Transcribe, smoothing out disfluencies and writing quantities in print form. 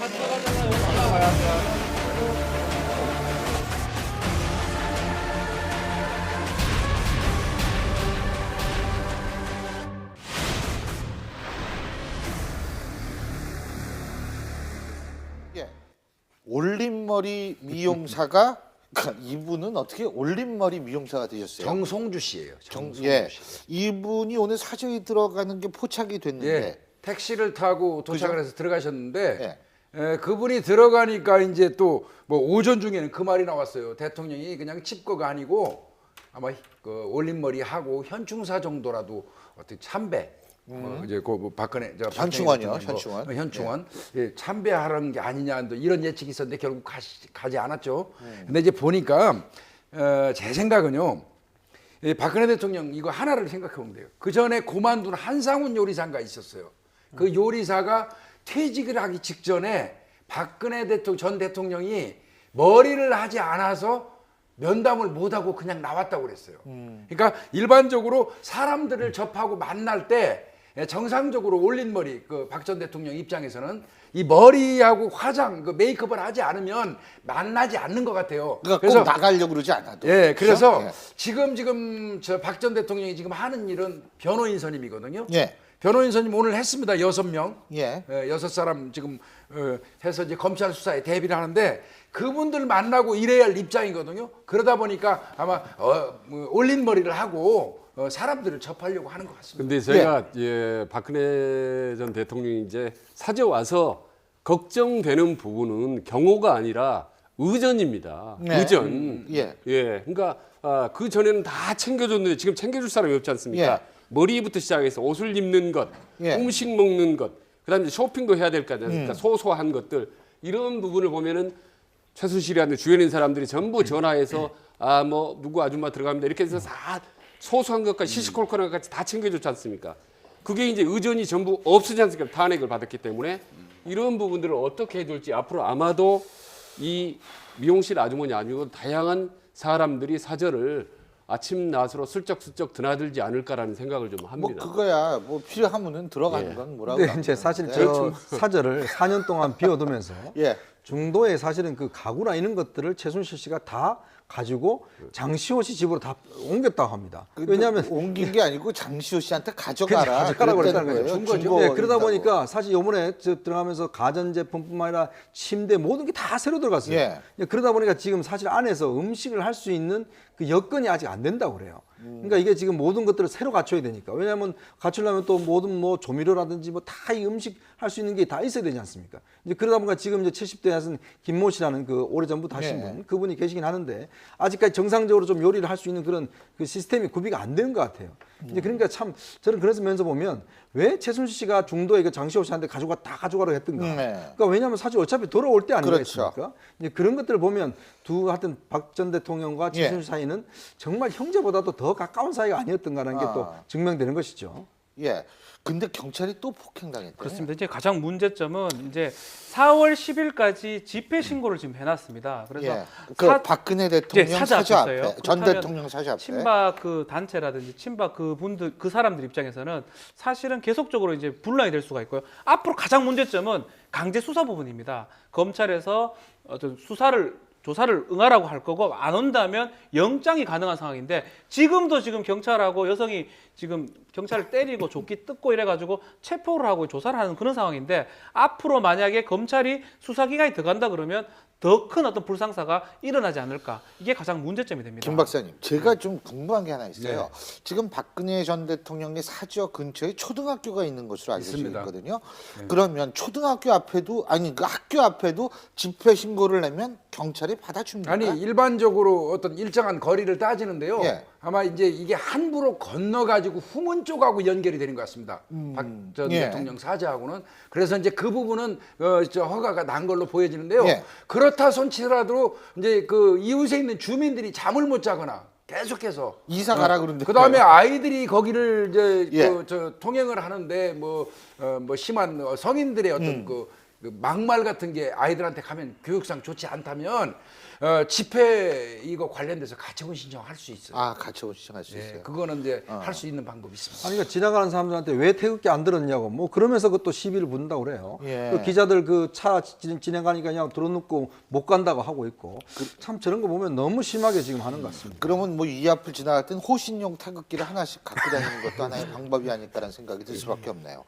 예. 올림머리 미용사가 그러니까 이분은 어떻게 올림머리 미용사가 되셨어요? 정송주 씨예요. 정송주 예. 씨. 이분이 오늘 사저에 들어가는 게 포착이 됐는데 예. 택시를 타고 도착을 해서 들어가셨는데 예. 그분이 들어가니까 이제 또 뭐 오전 중에는 그 말이 나왔어요. 대통령이 그냥 칩거가 아니고 아마 그 올림머리 하고 현충사 정도라도 어떻게 참배 이제 그 박근혜 현충원이요, 현충원. 현충원 예, 참배하는 게 아니냐 이런 예측이 있었는데 결국 가지 않았죠. 근데 이제 보니까 제 생각은요. 예, 박근혜 대통령 이거 하나를 생각해 보면 돼요. 그 전에 고만둔 한상훈 요리사가 있었어요. 그 요리사가 퇴직을 하기 직전에 박근혜 전 대통령이 머리를 하지 않아서 면담을 못하고 그냥 나왔다고 그랬어요. 그러니까 일반적으로 사람들을 접하고 만날 때 정상적으로 올린 머리, 그 박 전 대통령 입장에서는 이 머리하고 화장, 그 메이크업을 하지 않으면 만나지 않는 것 같아요. 그러니까 꼭 나가려고 그러지 않아도. 예, 그래서 그렇죠? 지금 저 박 전 대통령이 지금 하는 일은 변호인 선임이거든요. 예. 변호인 선임 오늘 했습니다. 6명. 예. 6사람 지금 해서 이제 검찰 수사에 대비를 하는데 그분들 만나고 일해야 할 입장이거든요. 그러다 보니까 아마 올린 머리를 하고 사람들을 접하려고 하는 것 같습니다. 근데 제가 예, 박근혜 전 대통령이 이제 사저 와서 걱정되는 부분은 경호가 아니라 의전입니다. 네. 의전. 예. 예. 그러니까 그 전에는 다 챙겨줬는데 지금 챙겨줄 사람이 없지 않습니까? 예. 머리부터 시작해서 옷을 입는 것, 예. 음식 먹는 것, 그다음에 쇼핑도 해야 될 거 아닙니까? 소소한 것들 이런 부분을 보면은 최순실이라는 주변인 사람들이 전부 전화해서 뭐 누구 아줌마 들어갑니다 이렇게 해서 다 소소한 것까지 시시콜콜한 것까지 다 챙겨줬지 않습니까? 그게 이제 의전이 전부 없어지 않습니까? 탄핵을 받았기 때문에 이런 부분들을 어떻게 해줄지 앞으로 아마도 이 미용실 아주머니 아니고 다양한 사람들이 사저를 아침 낮으로 슬쩍슬쩍 드나들지 않을까라는 생각을 좀 뭐 합니다. 그거야 뭐 필요하면은 들어가는 예. 건 뭐라고. 근데 이제 사실 저 사저를 4년 동안 비워두면서 예. 중도에 사실은 그 가구나 이런 것들을 최순실 씨가 다 가지고 장시호 씨 집으로 다 옮겼다고 합니다. 왜냐하면 옮긴 게 아니고 장시호 씨한테 가져가라. 가져가라고 그랬다는 그랬다는 거예요. 거죠. 준 네, 거니까. 그러다 보니까 사실 요번에 들어가면서 가전제품뿐만 아니라 침대 모든 게 다 새로 들어갔어요. 예. 그러다 보니까 지금 사실 안에서 음식을 할 수 있는 그 여건이 아직 안 된다고 그래요. 그러니까 이게 지금 모든 것들을 새로 갖춰야 되니까. 왜냐하면 갖추려면 또 모든 뭐 조미료라든지 뭐 다 이 음식 할 수 있는 게 다 있어야 되지 않습니까? 이제 그러다 보니까 지금 이제 70대에 하신 김모 씨라는 그 오래전부터 하신 예. 분, 그분이 계시긴 하는데 아직까지 정상적으로 좀 요리를 할 수 있는 그런 그 시스템이 구비가 안 된 것 같아요. 이제 그러니까 참 저는 그래서 면서 보면 왜 최순실 씨가 중도에 그 장시호 씨한테 다 가져가라고 했던가. 네. 그러니까 왜냐하면 사실 어차피 돌아올 때 그렇죠. 아니겠습니까? 이제 그런 것들을 보면 하여튼 박 전 대통령과 최순실 예. 사이는 정말 형제보다도 더 가까운 사이가 아니었던가라는 게 또 증명되는 것이죠. 예. 근데 경찰이 또 폭행당했대. 그렇습니다. 이제 가장 문제점은 이제 4월 10일까지 집회 신고를 지금 해놨습니다. 그래서 예. 그 박근혜 대통령 예, 사저 사저 앞에서요. 앞에, 전 그렇다면 대통령 사저 앞에. 친박 그 단체라든지 친박 그 분들 그 사람들 입장에서는 사실은 계속적으로 이제 분란이 될 수가 있고요. 앞으로 가장 문제점은 강제 수사 부분입니다. 검찰에서 어떤 조사를 응하라고 할 거고 안 온다면 영장이 가능한 상황인데 지금도 지금 경찰하고 여성이 지금 경찰을 때리고 조끼 뜯고 이래가지고 체포를 하고 조사를 하는 그런 상황인데 앞으로 만약에 검찰이 수사기간이 더 간다 그러면 더 큰 어떤 불상사가 일어나지 않을까 이게 가장 문제점이 됩니다. 김 박사님, 제가 좀 궁금한 게 하나 있어요. 지금 박근혜 전 대통령의 사저 근처에 초등학교가 있는 것으로 알려져 있습니다. 있거든요. 그러면 초등학교 앞에도 아니 그 학교 앞에도 집회 신고를 내면 경찰이 받아줍니까? 아니 일반적으로 어떤 일정한 거리를 따지는데요. 예. 아마 이제 이게 함부로 건너가지고 후문 쪽하고 연결이 되는 것 같습니다. 박 전 예. 대통령 사저하고는 그래서 이제 그 부분은 저 허가가 난 걸로 보여지는데요. 예. 그렇다 손치더라도 이제 그 이웃에 있는 주민들이 잠을 못 자거나 계속해서 이사 가라 그러는데. 그다음에 아이들이 거기를 이제 예. 저 통행을 하는데 뭐 심한 성인들의 어떤 그 그 막말 같은 게 아이들한테 가면 교육상 좋지 않다면 집회 이거 관련돼서 가처분 신청할 수 있어요. 아, 가처분 신청할 수 예, 있어요. 그거는 이제 할 수 있는 방법이 있습니다. 아니, 그러니까 지나가는 사람들한테 왜 태극기 안 들었냐고 뭐 그러면서 그것도 시비를 bun다고 그래요. 예. 그 기자들 그 차 진행하니까 그냥 들어놓고 못 간다고 하고 있고 참 저런 거 보면 너무 심하게 지금 하는 것 같습니다. 그러면 뭐 이 앞을 지나갈 땐 호신용 타극기를 하나씩 갖고 다니는 것도 하나의 방법이 아닐까라는 생각이 들 수밖에 없네요.